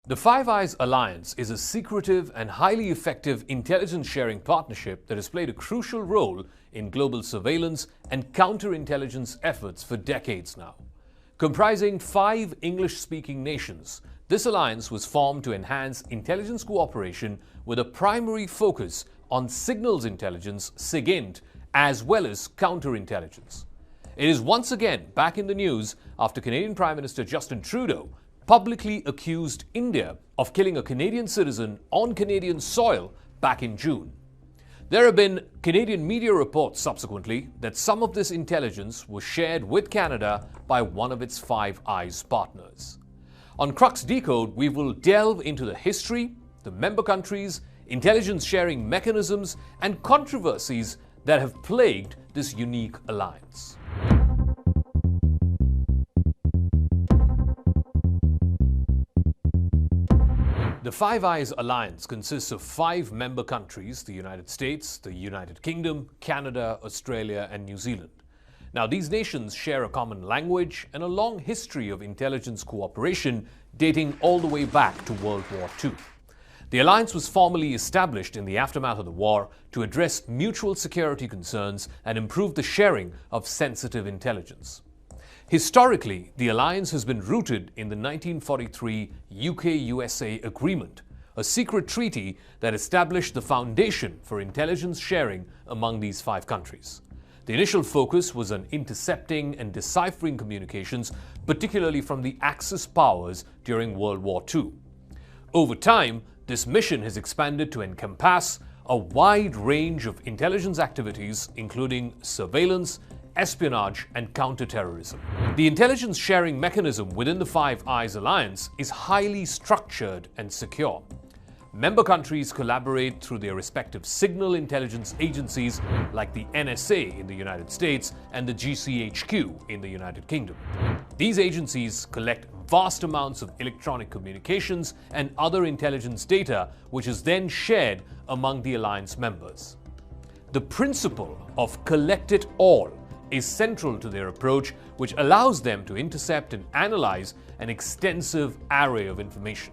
The Five Eyes Alliance is a secretive and highly effective intelligence sharing partnership that has played a crucial role in global surveillance and counterintelligence efforts for decades now. Comprising 5 English-speaking nations, this alliance was formed to enhance intelligence cooperation with a primary focus on signals intelligence, SIGINT, as well as counterintelligence. It is once again back in the news after Canadian Prime Minister Justin Trudeau publicly accused India of killing a Canadian citizen on Canadian soil back in June. There have been Canadian media reports subsequently that some of this intelligence was shared with Canada by one of its Five Eyes partners. On Crux Decode, we will delve into the history, the member countries, intelligence sharing mechanisms, and controversies that have plagued this unique alliance. The Five Eyes Alliance consists of 5 member countries: the United States, the United Kingdom, Canada, Australia, and New Zealand. Now, these nations share a common language and a long history of intelligence cooperation dating all the way back to World War II. The alliance was formally established in the aftermath of the war to address mutual security concerns and improve the sharing of sensitive intelligence. Historically, the alliance has been rooted in the 1943 UK-USA Agreement, a secret treaty that established the foundation for intelligence sharing among these 5 countries. The initial focus was on intercepting and deciphering communications, particularly from the Axis powers during World War II. Over time, this mission has expanded to encompass a wide range of intelligence activities, including surveillance, espionage, and counterterrorism. The intelligence sharing mechanism within the Five Eyes Alliance is highly structured and secure. Member countries collaborate through their respective signal intelligence agencies like the NSA in the United States and the GCHQ in the United Kingdom. These agencies collect vast amounts of electronic communications and other intelligence data, which is then shared among the alliance members. The principle of collect it all is central to their approach, which allows them to intercept and analyze an extensive array of information.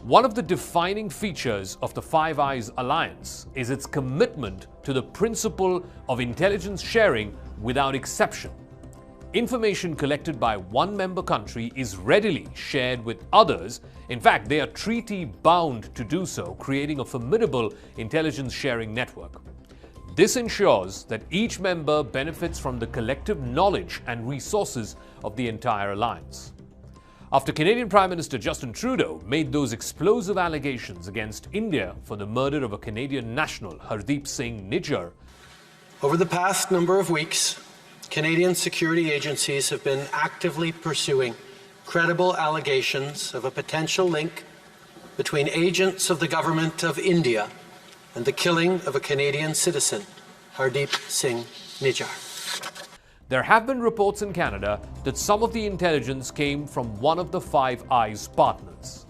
One of the defining features of the Five Eyes Alliance is its commitment to the principle of intelligence sharing without exception. Information collected by one member country is readily shared with others. In fact, they are treaty-bound to do so, creating a formidable intelligence sharing network. This ensures that each member benefits from the collective knowledge and resources of the entire alliance. After Canadian Prime Minister Justin Trudeau made those explosive allegations against India for the murder of a Canadian national, Hardeep Singh Nijjar, over the past number of weeks, Canadian security agencies have been actively pursuing credible allegations of a potential link between agents of the government of India and the killing of a Canadian citizen, Hardeep Singh Nijjar. There have been reports in Canada that some of the intelligence came from one of the Five Eyes partners.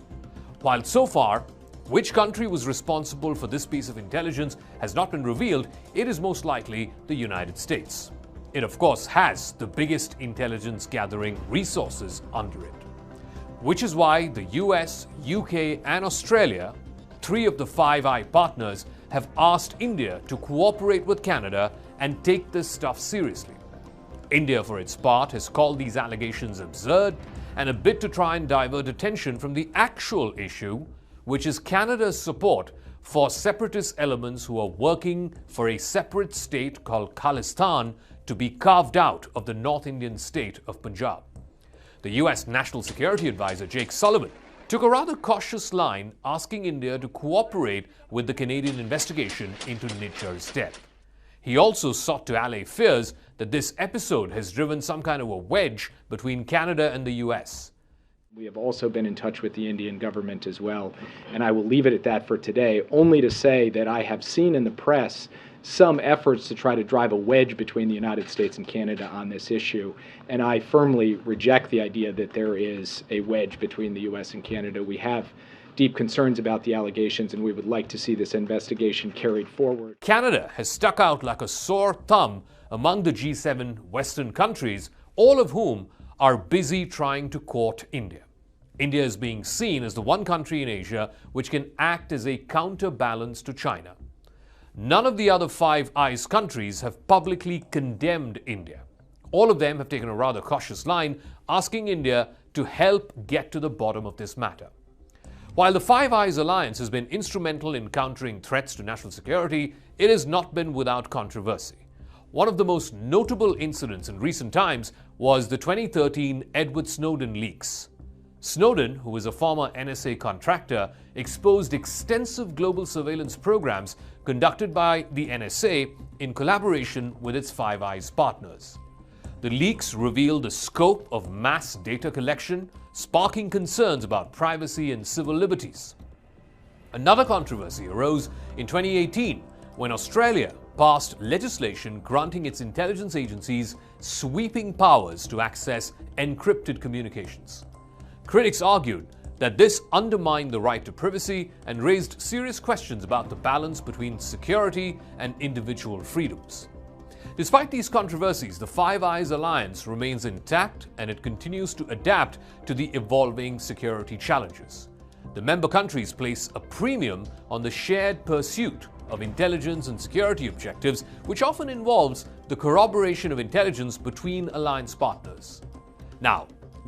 While so far, which country was responsible for this piece of intelligence has not been revealed, it is most likely the United States. It, of course, has the biggest intelligence gathering resources under it. Which is why the US, UK, and Australia, 3 of the Five Eye partners, have asked India to cooperate with Canada and take this stuff seriously. India, for its part, has called these allegations absurd and a bit to try and divert attention from the actual issue, which is Canada's support for separatist elements who are working for a separate state called Khalistan to be carved out of the North Indian state of Punjab. The US National Security Advisor Jake Sullivan took a rather cautious line, asking India to cooperate with the Canadian investigation into Nijjar's death. He also sought to allay fears that this episode has driven some kind of a wedge between Canada and the US. We have also been in touch with the Indian government as well, and I will leave it at that for today, only to say that I have seen in the press some efforts to try to drive a wedge between the United States and Canada on this issue, and I firmly reject the idea that there is a wedge between the US and Canada. We have deep concerns about the allegations, and we would like to see this investigation carried forward. Canada has stuck out like a sore thumb among the G7 Western countries, all of whom are busy trying to court India. India is being seen as the one country in Asia which can act as a counterbalance to China. None of the other Five Eyes countries have publicly condemned India. All of them have taken a rather cautious line, asking India to help get to the bottom of this matter. While the Five Eyes alliance has been instrumental in countering threats to national security, it has not been without controversy. One of the most notable incidents in recent times was the 2013 Edward Snowden leaks. Snowden, who was a former NSA contractor, exposed extensive global surveillance programs conducted by the NSA in collaboration with its Five Eyes partners. The leaks revealed the scope of mass data collection, sparking concerns about privacy and civil liberties. Another controversy arose in 2018 when Australia passed legislation granting its intelligence agencies sweeping powers to access encrypted communications. Critics argued that this undermined the right to privacy and raised serious questions about the balance between security and individual freedoms. Despite these controversies, the Five Eyes alliance remains intact and it continues to adapt to the evolving security challenges. The member countries place a premium on the shared pursuit of intelligence and security objectives, which often involves the corroboration of intelligence between alliance partners. Now,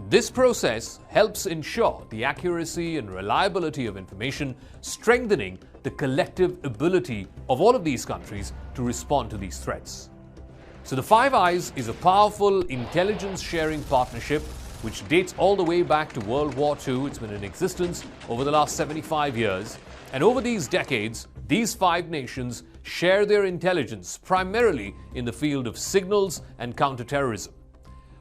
this process helps ensure the accuracy and reliability of information, strengthening the collective ability of all of these countries to respond to these threats. So the Five Eyes is a powerful intelligence-sharing partnership which dates all the way back to World War II. It's been in existence over the last 75 years. And over these decades, these five nations share their intelligence primarily in the field of signals and counterterrorism.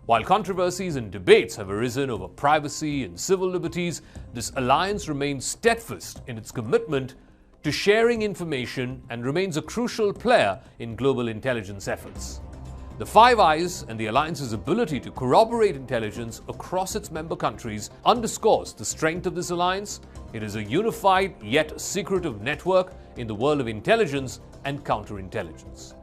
While controversies and debates have arisen over privacy and civil liberties, this alliance remains steadfast in its commitment to sharing information and remains a crucial player in global intelligence efforts. The Five Eyes and the alliance's ability to corroborate intelligence across its member countries underscores the strength of this alliance. It is a unified yet secretive network in the world of intelligence and counterintelligence.